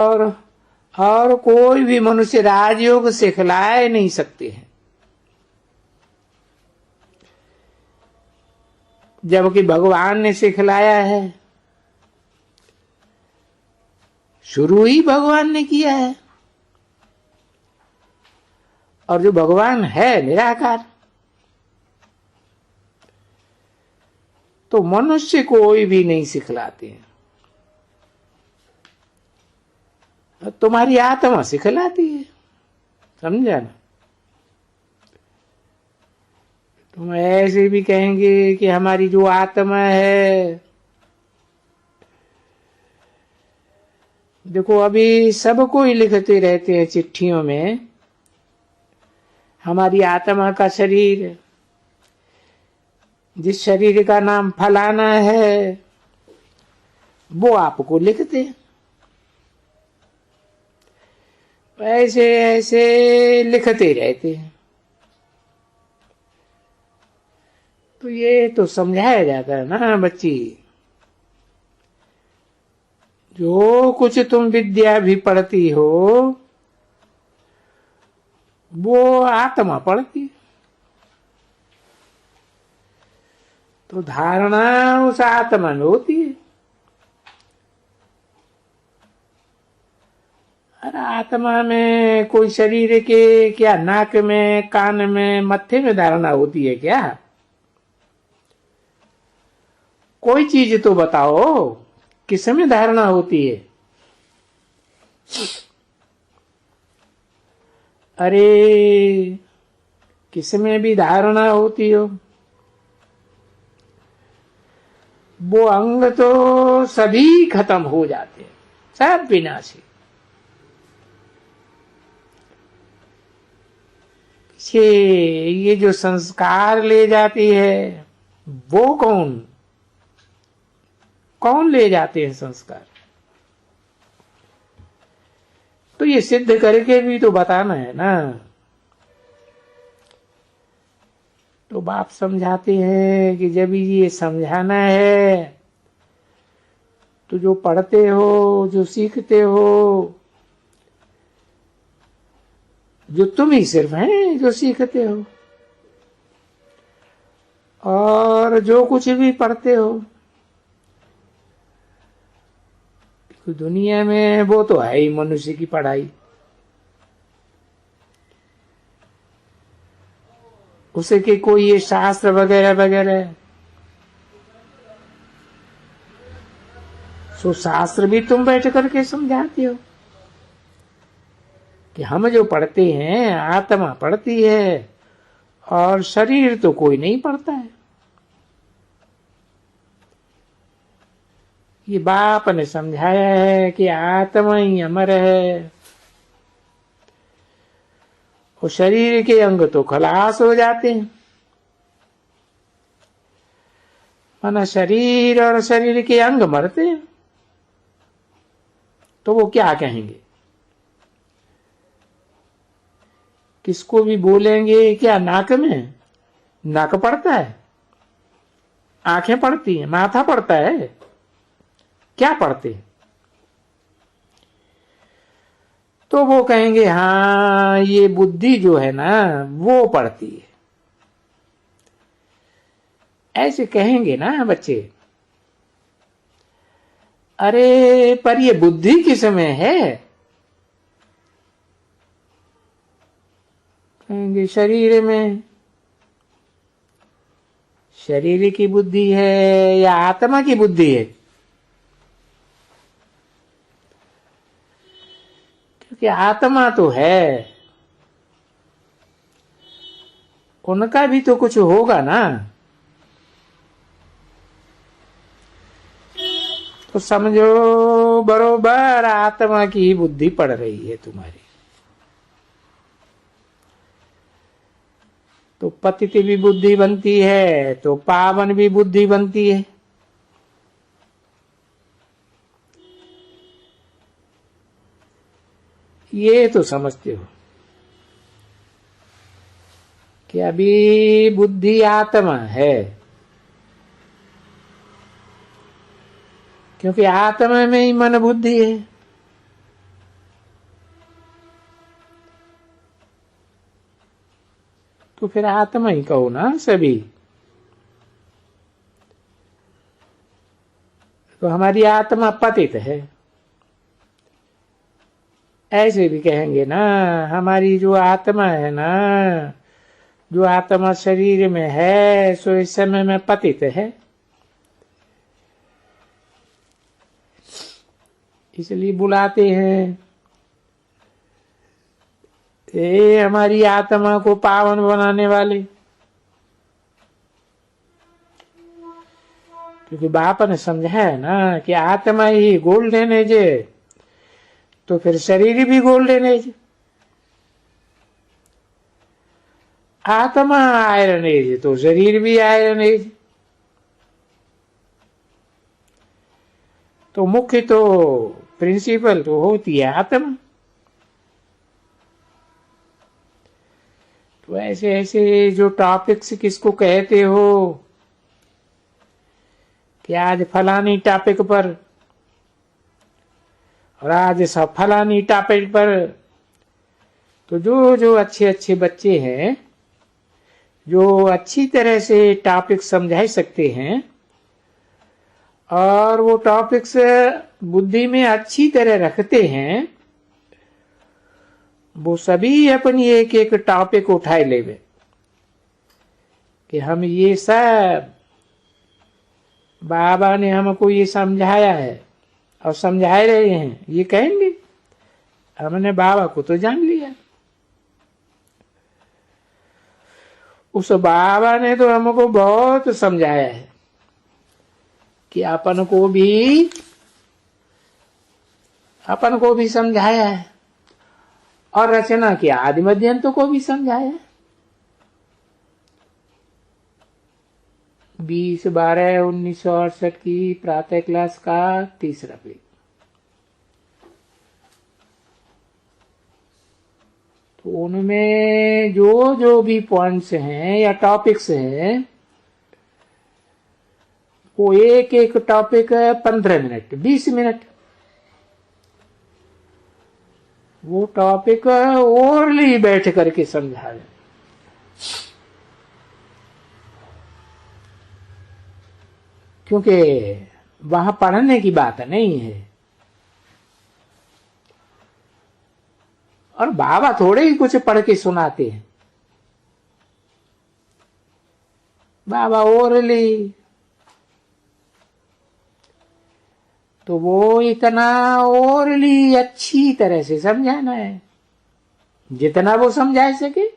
और कोई भी मनुष्य राजयोग सिखलाए नहीं सकते हैं, जबकि भगवान ने सिखलाया है। शुरू ही भगवान ने किया है, और जो भगवान है निराकार, तो मनुष्य कोई भी नहीं सिखलाते हैं। तुम्हारी आत्मा सिखलाती है, समझा ना। तुम ऐसे भी कहेंगे कि हमारी जो आत्मा है, देखो अभी सब कोई लिखते रहते हैं चिट्ठियों में, हमारी आत्मा का शरीर, जिस शरीर का नाम फलाना है, वो आपको लिखते हैं। ऐसे ऐसे लिखते रहते हैं। तो ये तो समझाया जाता है ना बच्ची, जो कुछ तुम विद्या भी पढ़ती हो वो आत्मा पढ़ती है। तो धारणा उस आत्मा में होती है। अरे आत्मा में कोई शरीर के क्या नाक में, कान में, मत्थे में धारणा होती है क्या? कोई चीज तो बताओ, किसमें धारणा होती है? अरे किसमें भी धारणा होती हो, वो अंग तो सभी खत्म हो जाते हैं, सब विनाशी। ये जो संस्कार ले जाती है, वो कौन ले जाते हैं संस्कार? तो ये सिद्ध करके भी तो बताना है ना। तो बाप समझाते हैं कि जब ये समझाना है तो जो पढ़ते हो, जो सीखते हो, जो तुम ही सिर्फ हैं जो सीखते हो, और जो कुछ भी पढ़ते हो दुनिया में, वो तो है ही मनुष्य की पढ़ाई। उसे के कोई ये शास्त्र वगैरह वगैरह, सो शास्त्र भी तुम बैठ करके समझाते हो कि हम जो पढ़ते हैं आत्मा पढ़ती है, और शरीर तो कोई नहीं पढ़ता है। ये बाप ने समझाया है कि आत्मा ही अमर है, और शरीर के अंग तो खलास हो जाते हैं। माना शरीर और शरीर के अंग मरते हैं, तो वो क्या कहेंगे? किसको भी बोलेंगे क्या नाक में? नाक पड़ता है, आंखें पड़ती हैं, माथा पड़ता है, क्या पढ़ते हैं? तो वो कहेंगे हाँ ये बुद्धि जो है ना वो पढ़ती है, ऐसे कहेंगे ना बच्चे। अरे पर ये बुद्धि किस में है? कहेंगे शरीर में। शरीर की बुद्धि है या आत्मा की बुद्धि है? कि आत्मा तो है, उनका भी तो कुछ होगा ना। तो समझो बरोबर आत्मा की बुद्धि पड़ रही है तुम्हारी। तो पतित भी बुद्धि बनती है, तो पावन भी बुद्धि बनती है। ये तो समझते हो कि अभी बुद्धि आत्मा है, क्योंकि आत्मा में ही मन बुद्धि है। तो फिर आत्मा ही कहो ना सभी। तो हमारी आत्मा पतित है, ऐसे भी कहेंगे ना। हमारी जो आत्मा है ना, जो आत्मा शरीर में है, सो इस समय में पतित है। इसलिए बुलाते हैं, ये हमारी आत्मा को पावन बनाने वाले। क्योंकि बाप ने समझाया ना कि आत्मा ही गोल्डन एज है, तो फिर शरीर भी गोल्डन एज। आत्मा आयरन एज तो शरीर भी आयरन एज। तो मुख्य तो प्रिंसिपल तो होती है आत्मा। तो ऐसे ऐसे जो टॉपिक्स किसको कहते हो कि आज फलानी टॉपिक पर और आज सब फलानी टॉपिक पर, तो जो जो अच्छे अच्छे बच्चे हैं, जो अच्छी तरह से टॉपिक समझा सकते हैं और वो टॉपिक्स बुद्धि में अच्छी तरह रखते हैं, वो सभी अपनी एक एक टॉपिक उठाए लेवे कि हम ये सब बाबा ने हमको ये समझाया है और समझा रहे हैं, ये कहेंगे हमने बाबा को तो जान लिया। उस बाबा ने तो हमको बहुत समझाया है कि अपन को भी समझाया है और रचना के आदि मध्यंतों को भी समझाया है। 20/12/1968 की प्रातः क्लास का तीसरा पेज। तो उनमें जो जो भी पॉइंट्स हैं या टॉपिक्स हैं, वो एक एक टॉपिक 15 मिनट 20 मिनट वो टॉपिक ओरली बैठ करके समझाए। क्योंकि वहां पढ़ने की बात नहीं है, और बाबा थोड़े ही कुछ पढ़ के सुनाते हैं। बाबा ओरली तो वो इतना ओरली अच्छी तरह से समझाना है जितना वो समझा सके।